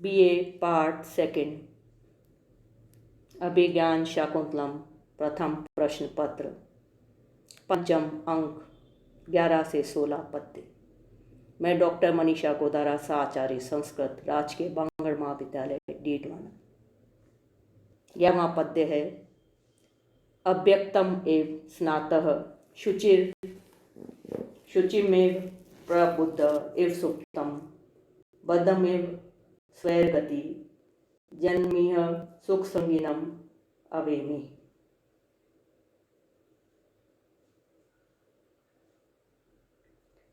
BA part second अभिज्ञान शाकुंतलम प्रथम प्रश्न पत्र पंचम अंक 11 से 16 पद्य। मैं डॉक्टर मनीषा गोदारा साचार्य संस्कृत राजकीय बांगड़ महाविद्यालय डीडवाना। 11वां पद्य है अव्यक्तम एव स्नातः शुचिमेव प्रबुद्ध एव सुप्तम बद्धमेव स्वैर्गति जन्मीह सुख संगीनम अवेमी।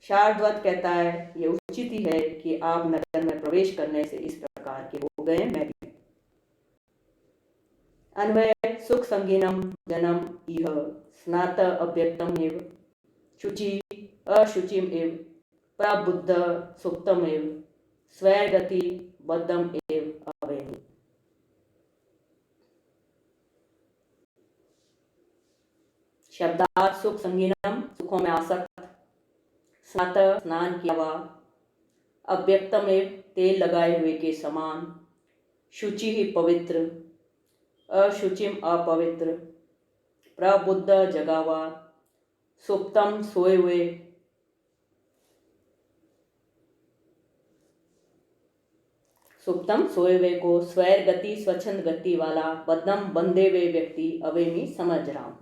शार्दवत कहता है यह उचित ही है कि आप नगर में प्रवेश करने से इस प्रकार के हो गए मैं भी। अन्वय सुख संगीनम जन्म इह स्नात अव्यक्तम एव शुचि अशुचिम एव प्रबुद्ध सुप्तम एव स्वैर्गति बद्धम एव अवेमी। शब्दार्थ सुख संगीनम सुखों में आसक्त, स्नात स्नान किया हुआ, अव्यक्तम एव तेल लगाए हुए के समान, शुचि ही पवित्र, अशुचिम अपवित्र, प्रबुद्ध जगा हुआ, सुप्तम सोए हुए, सुप्तम सोए हुए को, स्वैर गति स्वच्छंद गति वाला, बद्धम बंधे हुए व्यक्ति अवेमी समझ रहा हूं।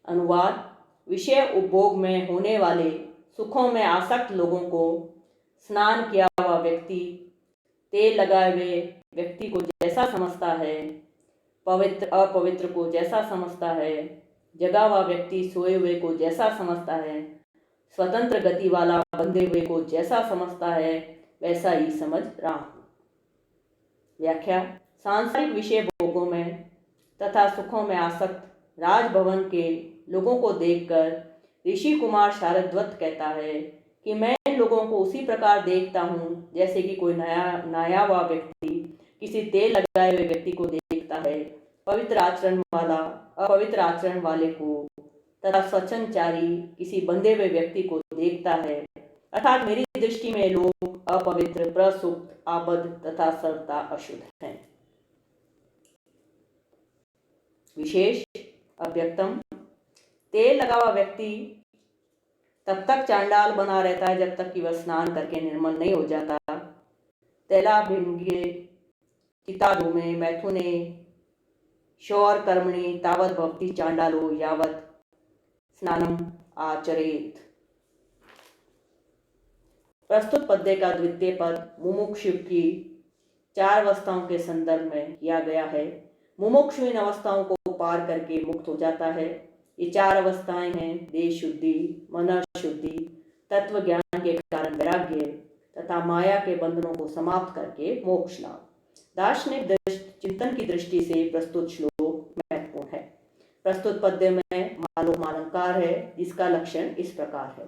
अनुवाद विषय उपभोग में होने वाले सुखों में आसक्त लोगों को स्नान किया हुआ व्यक्ति तेल लगाए हुए व्यक्ति को जैसा समझता है, पवित्र अपवित्र को जैसा समझता है, जगा हुआ व्यक्ति सोए हुए को जैसा समझता है, स्वतंत्र गति वाला बंधे हुए को जैसा समझता है वैसा ही समझ रहा हूं। व्याख्या सांसारिक विषय भोगों में तथा सुखों में आसक्त राजभवन के लोगों को देखकर ऋषि कुमार शारद्वत कहता है कि मैं इन लोगों को उसी प्रकार देखता हूँ जैसे कि कोई नया हुआ व्यक्ति किसी तेल लगाए हुए व्यक्ति को देखता है, पवित्र आचरण वाला अपवित्र आचरण वाले को तथा स्वच्छंदचारी किसी बंधे हुए व्यक्ति को देखता है। अर्थात मेरी दृष्टि में लोग अपवित्र, प्रसुप्त, आबद्ध तथा सर्वथा अशुद्ध हैं। विशेष अव्यक्तम तेल लगा हुआ व्यक्ति तब तक चांडाल बना रहता है जब तक कि वह स्नान करके निर्मल नहीं हो जाता। तैला भिंगे चिताधूमे मैथुने शौर कर्मणि तावत भवति चांडालो यावत स्नानम आचरेत। प्रस्तुत पद्य का द्वितीय पद मुमुक्षु की 4 अवस्थाओं के संदर्भ में किया गया है। मुमुक्षु इन अवस्थाओं को पार करके मुक्त हो जाता है। ये 4 अवस्थाएं हैं देह शुद्धि, मन शुद्धि, तत्व ज्ञान के कारण वैराग्य तथा माया के बंधनों को समाप्त करके मोक्ष लाभ। दार्शनिक चिंतन की दृष्टि से प्रस्तुत श्लोक महत्वपूर्ण है। प्रस्तुत पद्य में मालोपमा अलंकार है जिसका लक्षण इस प्रकार है।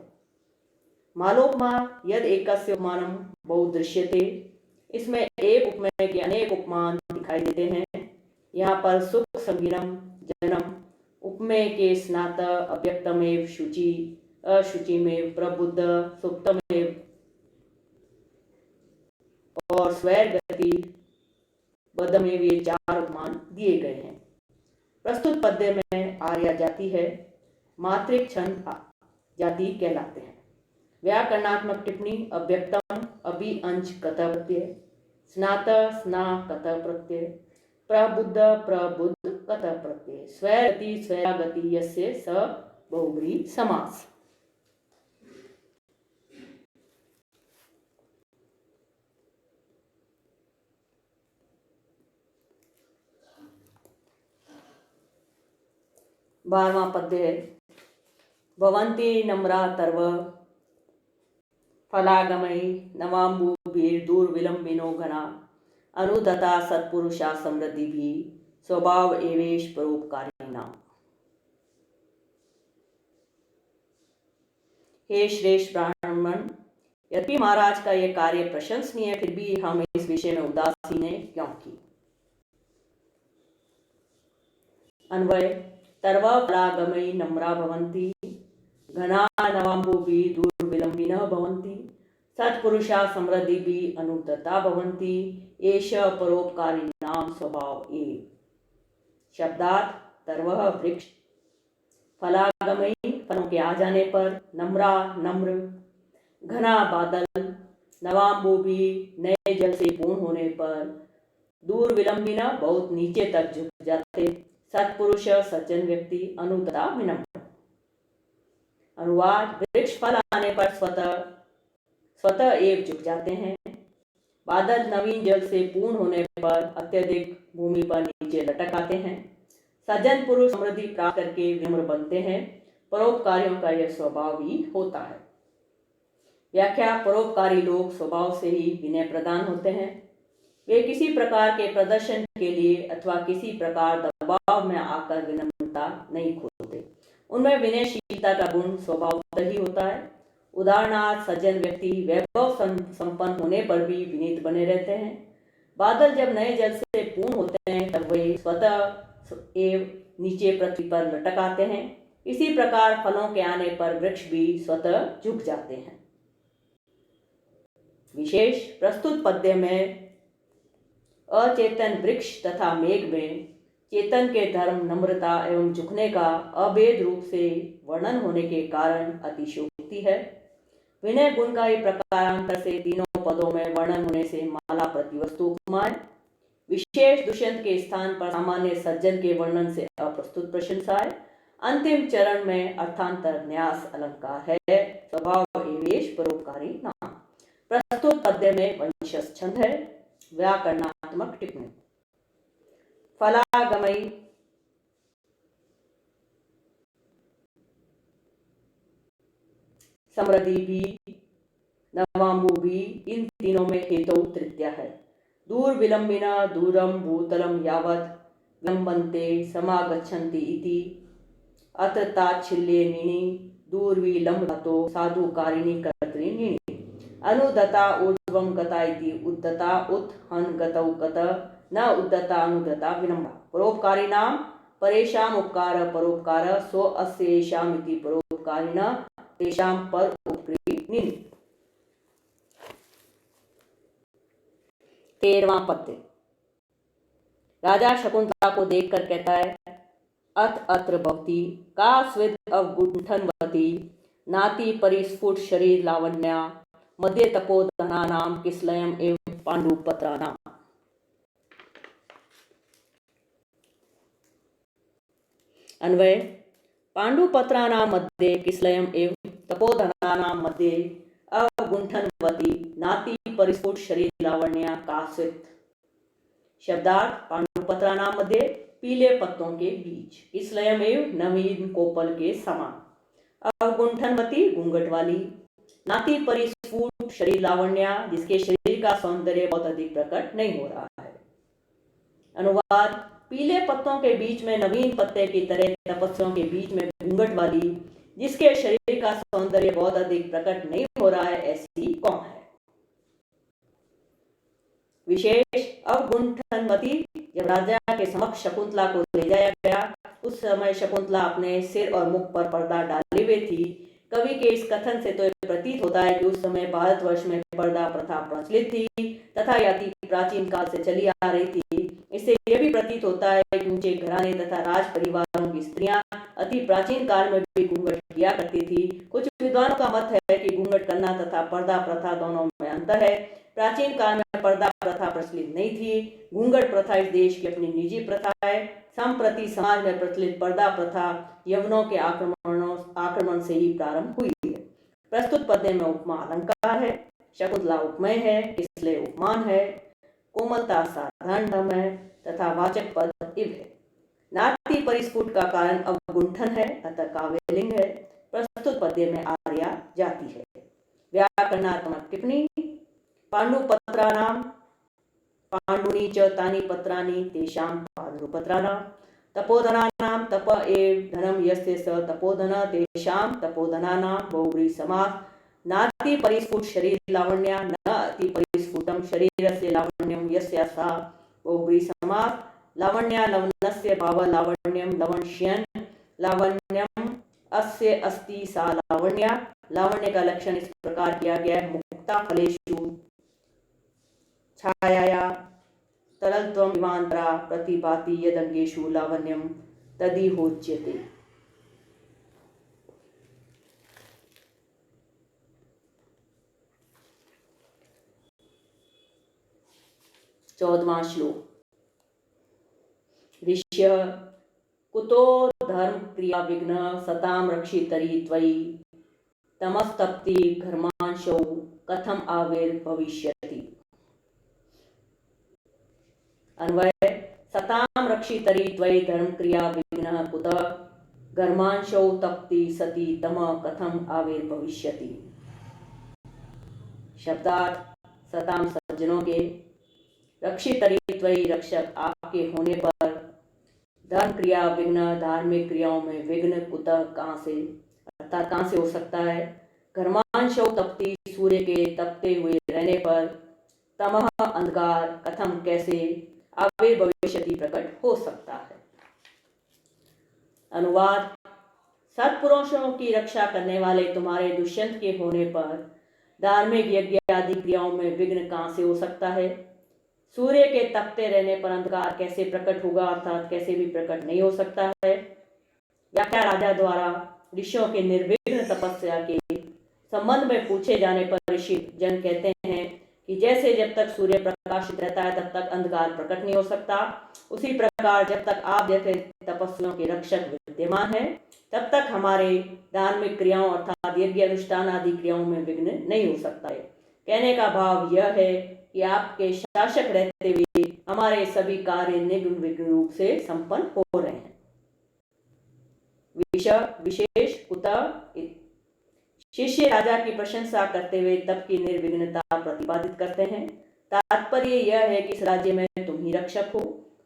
मालोपमा यद एकस्य उपमानम बहुदृश्यते, इसमें एक उपमेय के अनेक उपमान दिखाई देते हैं। यहाँ पर सुख संगीनम जन्म उपमेय के स्नात अव्यक्तमेव शुचि अशुचिमेव प्रबुद्ध सुप्तमेव और स्वैर गति बद्धमेव ये 4 उपमान दिए गए हैं। प्रस्तुत पद्य में आर्या जाति है, मात्रिक छंद जाति कहलाते हैं। व्याकरणात्मक टिप्पणी अव्यक्तम अभि अंश कत प्रत्यय, स्नात स्ना कत प्रत्यय, प्रबुद्ध प्रबुद्ध कत प्रत्यय, स्वैरगति स्वैरागति यस्य स बहुव्रीहि समास। बारहवां पद्य है भवन्ति नम्रा तर्व फलागमयी नवाम्बुभिर्दुर्विलम्बिनो घना अनुदता सत्पुरुषा समृद्धि भी स्वभाव एवेश परोपकारिणा। हे श्रेष्ठ ब्राह्मण, यद्यपि महाराज का यह कार्य प्रशंसनीय है फिर भी हम इस विषय में उदासीन हैं क्योंकि अन्वय तर्वा फलागमयी नम्रा भवन्ति घना नवाम्बुभिर्दुर्विलम्बिनः भवन्ति सत्पुरुषा समृद्धिः अनुत्तता भवन्ति एष परोपकारिणां स्वभाव एव। शब्दार्थ तर्वः वृक्ष, फलागमयी फलों के आ जाने पर, नम्रा नम्र, घना बादल, नवाम्बुभी नए जल से पूर्ण होने पर, दूर विलंबिना बहुत नीचे तक झुक जाते, सत्पुरुष सज्जन व्यक्ति, अनुत्तता विनम्र। अनुवाद वृक्ष फल आने पर स्वतः एव झुक जाते हैं, बादल नवीन जल से पूर्ण होने पर अत्यधिक भूमि पर नीचे लटक आते हैं, सज्जन पुरुष समृद्धि प्राप्त करके विनम्र बनते हैं, परोपकारियों का यह स्वभाव ही होता है। व्याख्या परोपकारी लोग स्वभाव से ही विनय प्रदान होते हैं। वे किसी प्रकार के प्रदर्शन के लिए अथवा किसी प्रकार दबाव में आकर विनम्रता नहीं खोलते। उनमें विनयशीलता का गुण स्वभावतः ही होता है। उदाहरणार्थ सज्जन व्यक्ति वैभव संपन्न होने पर भी विनीत बने रहते हैं। बादल जब नए जल से पूर्ण होते हैं तब वे स्वतः एव नीचे पृथ्वी पर लटक आते हैं। इसी प्रकार फलों के आने पर वृक्ष भी स्वतः झुक जाते हैं। विशेष प्रस्तुत पद्य में अचेतन वृक्ष तथा मेघ में चेतन के धर्म, नम्रता एवं झुकने का अभेद रूप से वर्णन होने के कारण अतिशयोक्ति है। विनय गुण का ही प्रकारांतर से तीनों पदों में वर्णन होने से माला प्रतिवस्तु उपमाएं। विशेष दुष्यंत के स्थान पर सामान्य सज्जन के वर्णन से अप्रस्तुत प्रशंसा है। अंतिम चरण में अर्थांतर न्यास अलंकार है। स्वभाव एवेश परोपकारी नाम। प्रस्तुत पद्य में वंशज छंद है। व्याकरणात्मक टिप्पणी। फलागमयी, समृद्धि भी, नवाम्बु भी, इन तीनों में हेतु तृतीया है। दूर विलंबिना दूरम भूतलम यावत् विलंबन्ते समागच्छन्ति इति अत्र ताच्छिल्येनिनि दूर्विलंबतो साधुकारिणी कर्तृनिनि अनुदता ऊर्ध्वं गता इति उद्धता उत हन गतौ गत न उद्धता अनुदता विनम्रा। परोपकारिणां परेषाम् उपकार परोपकार सो अस्येषाम् इति परोपकारिणः तेषां पर उपकृतिनि। 13वां पद्य। राजा शकुंतला को देखकर कहता है, अथ अत्र भवती का स्विद अवगुंठनवती नाति परिस्फुट शरीर लावण्या मध्य तपोधनानां किसलयम् एवं पांडुपत्राणाम्। अन्वय पांडुपत्राणां मध्ये किसलयम् एवं तपोधनानां मध्ये अवगुंठनवती नाति परिस्फुट शरीर लावण्या कास्वित। शब्दार्थ पांडुपत्राणां मध्ये पीले पत्तों के बीच, किसलयमेव नवीन कोपल के समान, अवगुंठनवती घूंघट वाली, नाति परिस्फुट शरीर लावण्या जिसके शरीर का सौंदर्य बहुत अधिक प्रकट नहीं हो रहा है। अनुवाद पीले पत्तों के बीच में नवीन पत्ते की तरह तपस्वियों के बीच में घूंघट वाली जिसके शरीर का सौंदर्य बहुत अधिक प्रकट नहीं हो रहा है, ऐसी कौन है। विशेष अवगुंठनवती। जब राजा के समक्ष शकुंतला को ले जाया गया उस समय शकुंतला अपने सिर और मुख पर पर्दा डाली हुई थी। कवि के इस कथन से तो यह प्रतीत होता है कि उस समय भारतवर्ष में पर्दा प्रथा प्रचलित थी तथा यह अति प्राचीन काल से चली आ रही थी। इससे यह भी प्रतीत होता है कि ऊंचे घराने तथा राज परिवारों की स्त्रियां अति प्राचीन काल में भी घूंघट किया करती थी। कुछ विद्वानों का मत है कि घूंघट करना तथा पर्दा प्रथा दोनों में अंतर है। प्राचीन काल में पर्दा प्रथा प्रचलित नहीं थी। घूंघट प्रथा इस देश की अपनी निजी प्रथा है। संप्रति समाज में प्रचलित पर्दा प्रथा यवनों के आक्रमण से ही प्रारंभ हुई है। प्रस्तुत पद्य में उपमा अलंकार है। शकुंतला उपमेय है, इसलिए उपमान है। कोमलता साधारण नाम है तथा वाचक पद इव है। नाति परिस्फुट का कारण अवगुंठन है, अतः काव्यलिंग है। प्रस्तुत पद्य में आर्या जाति है। व्याकरणात्मक टिप्पणी। पांडुपत्राणां पांडुनी च तानि पत्राणि तेषां पांडुपत्राणां तपोधनानां तप एव धनं यस्य स तपोधन तेषां तपोधनानां बहुव्रीहि समास। नाति परिस्फुट शरीर लावण्या न अति परिस्फुटं शरीरस्य लावण्यं यस्य सा बहुव्रीहि समास। लावण्या लवणस्य भाव लावण्यं लवण्यं लावण्यम अस्य अस्ति सा लावण्या। लावण्य का लक्षण इस प्रकार किया गया है, मुख मुक्ताफलेषु छायाया तरलत्वं इवान्तरा प्रतिभाति यदंगेषु लावण्यं तदिहोच्यते। चौदहवां श्लोक। ऋष्य कुतो धर्म क्रिया विघ्न सतां रक्षितरि त्वयि तमस्तप्ति घर्मांशौ कथम आविर्भविष्यति। अन्वय सतां रक्षितरि त्वयि धर्म क्रिया विघ्न कुतः घर्मांशौ तप्ति सति तम कथम आविर्भविष्यति। शब्दार्थ सतां सज्जनों के, रक्षितरि त्वयि रक्षक आपके होने पर, धर्म क्रिया विघ्न धार्मिक क्रियाओं में विघ्न कुतः कहाँ से, अर्थात कहाँ से हो सकता है। घर्मांशौ तप्ति सूर्य के तपते हुए रहने पर, तमः अंधकार कथम कैसे, आविर्भविष्यति प्रकट हो सकता है। अनुवाद। सत्पुरुषों की रक्षा करने वाले तुम्हारे दुष्यंत के होने पर धार्मिक यज्ञ आदि क्रियाओं में विघ्न कहाँ से हो सकता है। सूर्य के तपते रहने पर अंधकार कैसे प्रकट होगा, अर्थात कैसे भी प्रकट नहीं हो सकता है। व्याख्या राजा द्वारा ऋषियों के निर्विघ्न तपस्या के संबंध में पूछे जाने पर ऋषि जन कहते हैं कि जैसे जब तक सूर्य प्रकाशित रहता है तब तक अंधकार प्रकट नहीं हो सकता, उसी प्रकार जब तक आप जैसे तपस्वियों के रक्षक विद्यमान हैं तब तक हमारे धार्मिक क्रियाओं अर्थात यज्ञ अनुष्ठान आदि क्रियाओं में विघ्न नहीं हो सकता है। कहने का भाव यह है कि आपके शासक रहते हुए हमारे सभी कार्य निर्विघ्न रूप से संपन्न हो रहे हैं। विशेष कुतः। शिष्य राजा की प्रशंसा करते हुए तप की निर्विघ्नता प्रतिपादित करते हैं। तात्पर्य यह है कि इस राज्य में तुम ही रक्षक हो,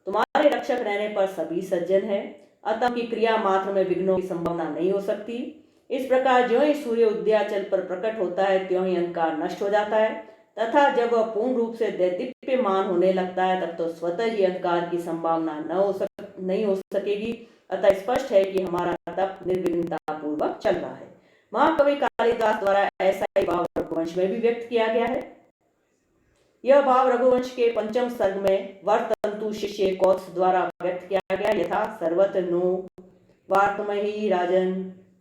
तुम्हारे रक्षक रहने पर सभी सज्जन है, अतः की क्रिया मात्र में विघ्नों की संभावना नहीं हो सकती। इस प्रकार ज्यों ही सूर्य उदयाचल पर प्रकट होता है त्यों ही अंधकार नष्ट हो जाता है, तथा जब वह पूर्ण रूप से दैदीप्यमान होने लगता है तब तो स्वतः ही अंधकार की संभावना नहीं हो सकेगी। अतः स्पष्ट है कि हमारा तप निर्विघ्नता पूर्वक चल रहा है। महाकवि कालिदास द्वारा ऐसा ही भाव रघुवंश में भी व्यक्त किया गया है। यह भाव रघुवंश के 5वें सर्ग में वर्तन्तु शिष्य कौत्स द्वारा व्यक्त किया गया। यथा सर्वत्र नो वार्तमहि राजन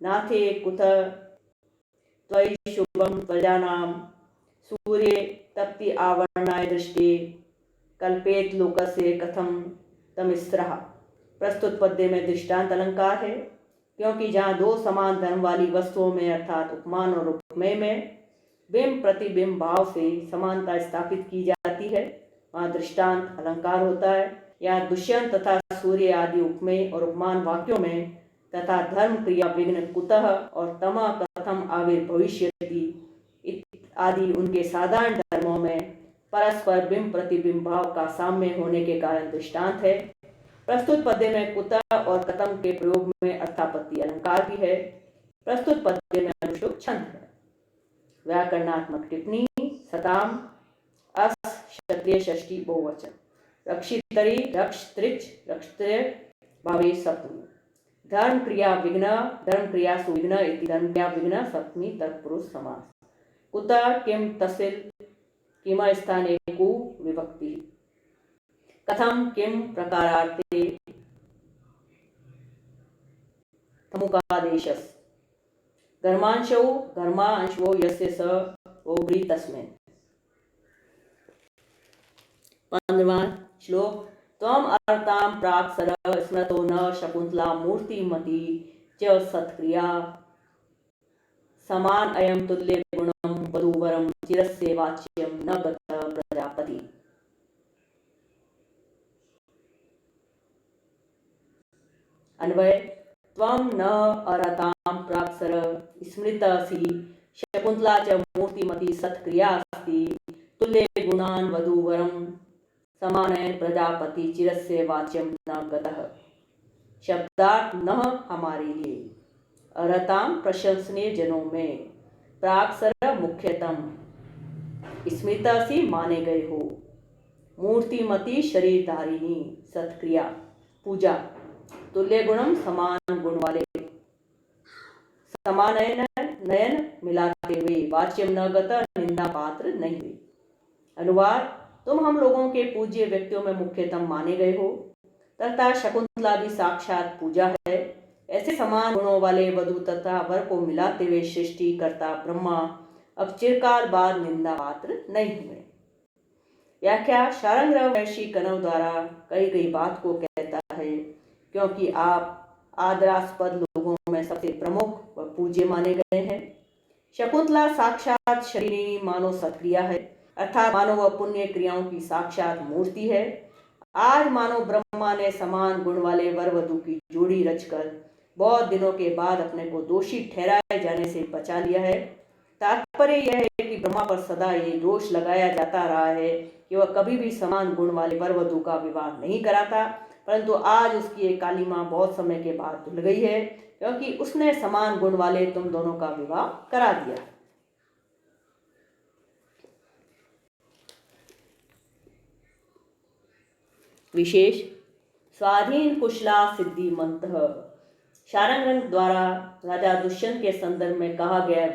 नाथे कुतः त्वयि शुभम प्रजानाम सूर्य तप्ति आवरणाय दृष्टि कल्पेत लोकस्य कथम तमिस्रः। प्रस्तुत पद्य में दृष्टांत अलंकार है, क्योंकि जहाँ दो समान धर्म वाली वस्तुओं में अर्थात उपमान और उपमेय में बिंब प्रतिबिंब भाव से समानता स्थापित की जाती है, वहाँ दृष्टांत अलंकार होता है। यहाँ दुष्यंत तथा सूर्य आदि उपमेय और उपमान वाक्यों में तथा धर्म क्रिया विघ्न कुतः और तमः कथम आविर्भविष्यति आदि उनके साधारण धर्मों में परस्पर बिंब प्रतिबिंब भाव का साम्य होने के कारण दृष्टांत है। प्रस्तुत पद्य में कुतः और कथम के प्रयोग में अर्थापत्ति अलंकार भी है। प्रस्तुत पद्य में अनुश्लोक छंद है। व्याकरणात्मक टिप्पणी। सताम अस क्षत्रिय षष्ठी बहुवचन, रक्षितरि रक्षत्रिच रक्षत्रिय भावे सप्तमी, धर्म क्रिया विघ्न धर्म क्रिया सुविघ्न इति धर्म क्रिया विघ्न सप्तमी तत्पुरुष समास। कुतः किम तसिल किम स्थाने कु विभक्ति, कथम किम प्रकारार्थे तमुकादेशस्, घर्मांशौ घर्मांशो यस्य स ओभ्री तस्मिन्। 15वां श्लोक। त्वम अर्तां प्राक्सर स्मृतो न शकुंतला मूर्तिमती च सत्क्रिया समान अयम तुल्य गुणम वधूवरम चिरस्य वाच्यम न गत प्रजापति। अन्वय। त्वं न अर्हतां प्राक्सर स्मृतसि शकुंतला च मूर्तिमती सत्क्रिया अस्ति तुल्य गुणान् वधूवरं समानयन प्रजापति चिरस्य वाच्यम न गतः। शब्दार्थ न हमारे लिए, अर्हतां प्रशंसनीय जनों में, प्राक्सर मुख्यतम, स्मृतसि माने गए हो, मूर्तिमती शरीरधारिणी, सत्क्रिया पूजा, तुल्य गुणम समान गुण वाले, समानयन नयन मिलाते हुए वाच्यम न गत निंदा पात्र नहीं हुई। अनुवाद, तुम हम लोगों के पूज्य व्यक्तियों में मुख्यतम माने गए हो तथा शकुंतला भी साक्षात पूजा है। ऐसे समान गुणों वाले वधु तथा वर को मिलाते हुए सृष्टि करता ब्रह्मा अब चिरकाल बाद निंदा पात्र नहीं हुए। व्याख्या, शारंग्रह महर्षि कनव द्वारा कई गई बात को कहता है क्योंकि आप आदरास्पद लोगों में सबसे प्रमुख व पूज्य माने गए हैं। शकुंतला साक्षात शरीरी मानव सत्क्रिया है, अर्थात मानव व पुण्य क्रियाओं की साक्षात मूर्ति है। आज मानव ब्रह्मा ने समान गुण वाले वर वधु की जोड़ी रचकर बहुत दिनों के बाद अपने को दोषी ठहराए जाने से बचा लिया है। तात्पर्य यह है कि ब्रह्मा पर सदा ये दोष लगाया जाता रहा है कि वह कभी भी समान गुण वाले वर वधु का विवाह नहीं कराता, परंतु आज उसकी एक कालीमा बहुत समय के बाद धुल गई है क्योंकि उसने समान गुण वाले तुम दोनों का विवाह करा दिया। विशेष स्वाधीन कुशला सिद्धि मंत्र। शारंग्रह द्वारा राजा दुष्यंत के संदर्भ में कहा गया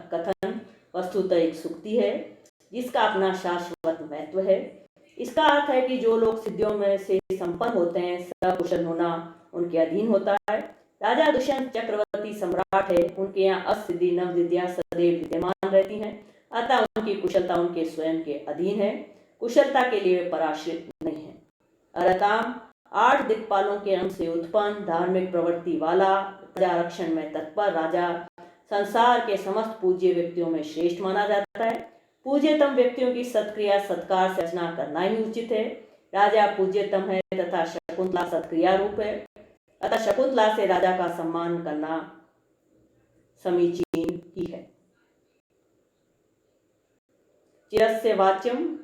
कथन वस्तुतः एक सूक्ति है जिसका अपना शाश्वत महत्व है। इसका अर्थ है कि जो लोग सिद्धियों में से संपन्न होते हैं, सकुशल होना उनके अधीन होता है। राजा दुष्यंत चक्रवर्ती सम्राट है, उनके यहाँ असिद्धि नव विद्या सदैव विद्यमान रहती हैं, अतः उनकी कुशलता उनके स्वयं के अधीन है, कुशलता के लिए पराश्रित नहीं है। अरताम 8 दिक्पालों के अंश से उत्पन्न धार्मिक प्रवृत्ति वाला प्रजा रक्षण में तत्पर राजा संसार के समस्त पूज्य व्यक्तियों में श्रेष्ठ माना जाता है। पूज्यतम व्यक्तियों की सत्क्रिया सत्कार से रचना करना ही उचित है। राजा पूज्यतम है तथा शकुंतला सत्क्रिया रूप है, अतः शकुंतला से राजा का सम्मान करना समीचीन ही है। चिरस्य वाच्यम,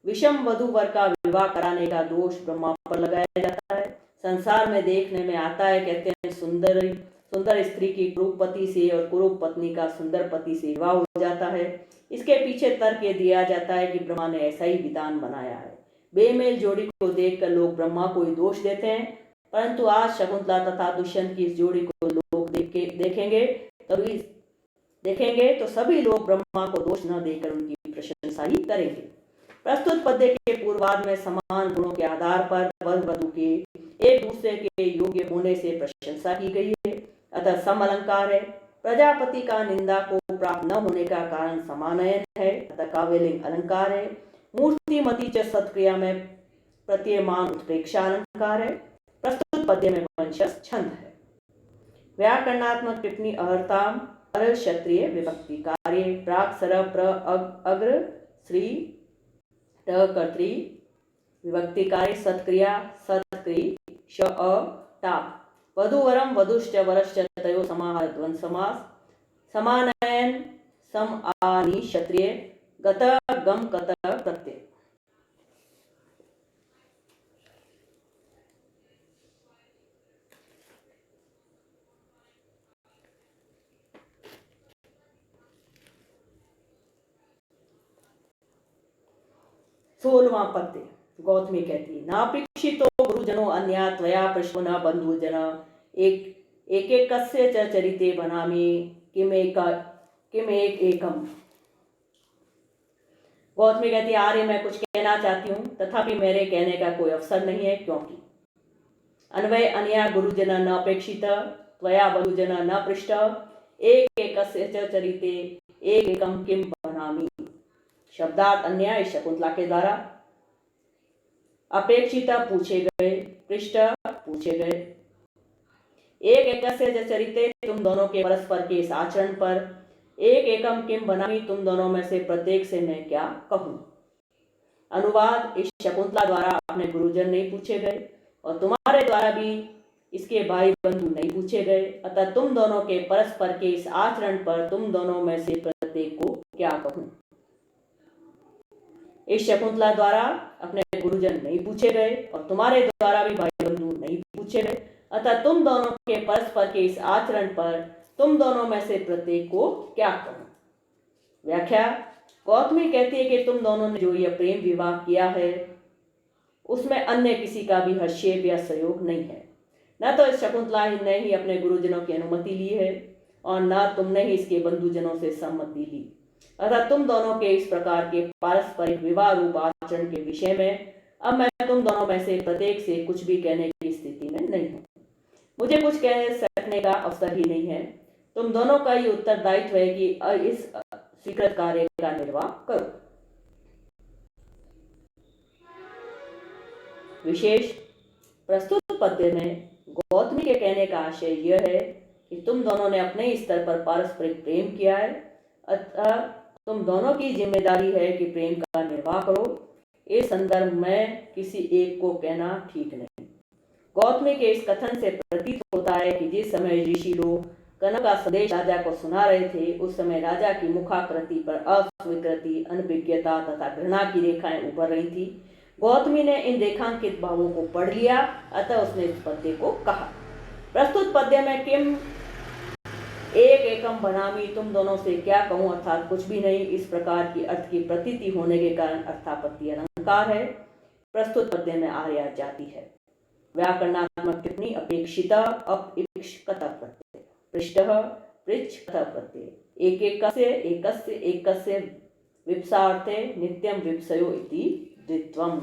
विषम वधु वर का विवाह कराने का दोष ब्रह्मा पर लगाया जाता है। संसार में देखने में आता है, कहते हैं सुंदर स्त्री की कुरूप पति से और कुरूप पत्नी का सुंदर पति से विवाह हो जाता है। इसके पीछे तर्क ये दिया जाता है कि ब्रह्मा ने ऐसा ही विधान बनाया है। बेमेल जोड़ी को देखकर लोग ब्रह्मा को ही दोष देते हैं, परंतु आज शकुंतला तथा दुष्यंत की इस जोड़ी को लोग देखेंगे तो सभी लोग ब्रह्मा को दोष न देकर उनकी प्रशंसा ही करेंगे। प्रस्तुत पद्य के पूर्वार्ध में समान गुणों के आधार पर वर वधु के एक दूसरे के योग्य होने से प्रशंसा की गई है, अतः सम अलंकार है। प्रजापति का निंदा को प्राप्त न होने का कारण समानयन है, अतः काव्यलिंग अलंकार है। मूर्तिमती च सत्क्रिया में प्रत्ययमान उत्प्रेक्षा अलंकार है। प्रस्तुत पद्य में वंशज छंद है। व्याकरणात्मक टिप्पणी अहर्ताम अर क्षत्रिय विभक्ति कार्य प्राक सर प्र अग्र श्री कर्त्री विभक्ति कार्य सत्क्रिया सत्क्री श अ टाप वधुवरम वधुश्च वरश्च तयो समाहार द्वंद्व समास समानयन सम आनि क्षत्रिय गत गम कत प्रत्यय। सोलवां पद्य। गौतमी कहती है, नापेक्षितो गुरुजनो अन्या त्वया पृष्ठो न बंधुजन एक कस्य च चरिते बनामि किम एक एकम। गौतमी कहती है, आर्य मैं कुछ कहना चाहती हूँ तथापि मेरे कहने का कोई अवसर नहीं है, क्योंकि अन्वय अन्या गुरुजन न अपेक्षित त्वया बंधुजन न पृष्ठ एक एकस्य च चरिते एक एकम किम बनामि। शब्दार्थ अन्याय शकुंतला के द्वारा अपेक्षिता पूछे गए, पृष्ठ पूछे गए। एक एकस्य चरिते तुम दोनों के परस्पर के इस आचरण पर एक एकम किम बनामी तुम दोनों में से प्रत्येक से मैं क्या कहूं। अनुवाद, इस शकुंतला द्वारा अपने गुरुजन नहीं पूछे गए और तुम्हारे द्वारा भी इसके भाई बंधु नहीं पूछे गए, अतः तुम दोनों के परस्पर के इस आचरण पर तुम दोनों में से प्रत्येक को क्या कहूं। इस शकुंतला द्वारा अपने गुरुजन नहीं पूछे गए और तुम्हारे द्वारा भी भाई बंधु नहीं पूछे गए, अतः तुम दोनों के परस्पर के इस आचरण पर तुम दोनों में से प्रत्येक को क्या कहूं। व्याख्या, गौतमी कहती है कि तुम दोनों ने जो यह प्रेम विवाह किया है उसमें अन्य किसी का भी हस्तक्षेप या सहयोग नहीं है। न तो इस शकुंतला ने ही अपने गुरुजनों की अनुमति ली है और न तुमने ही इसके बंधुजनों से सम्मति ली। अतः तुम दोनों के इस प्रकार के पारस्परिक विवाह रूप आचरण के विषय में अब मैं तुम दोनों में से प्रत्येक से कुछ भी कहने की स्थिति में नहीं हूँ। मुझे कुछ कह सकने का अवसर ही नहीं है। तुम दोनों का ही उत्तरदायित्व है कि इस स्वीकृत कार्य का निर्वाह करो। विशेष प्रस्तुत पद्य में गौतमी के कहने का आशय यह है कि तुम दोनों ने अपने स्तर पर पारस्परिक प्रेम किया है, अतः तुम दोनों की जिम्मेदारी है कि प्रेम का निर्वाह करो। इस संदर्भ में किसी एक को कहना ठीक नहीं। गौतमी के इस कथन से प्रतीत होता है कि जिस समय ऋषि लोग कनक का संदेश राजा को सुना रहे थे, उस समय राजा की मुखाकृति पर अस्वीकृति, अनभिज्ञता तथा घृणा की रेखाएं उभर रही थी। गौतमी ने इन रेखांकित भावों को पढ़ लिया, अतः उसने इस पद्य को कहा। प्रस्तुत पद्य में किम एक एकम बनामी, तुम दोनों से क्या कहूं, अर्थात कुछ भी नहीं, इस प्रकार की अर्थ की प्रतीति होने के कारण अर्थापत्ति अलंकार है। प्रस्तुत पद्य में आर्या जाति है। व्याकरणात्मक टिप्पणी अपेक्षित अपेक्षित प्रत्यय पृष्ठ पृच्छ प्रत्यय एकस्य विप्सार्थे नित्यं विप्सयो इति द्वित्वम्।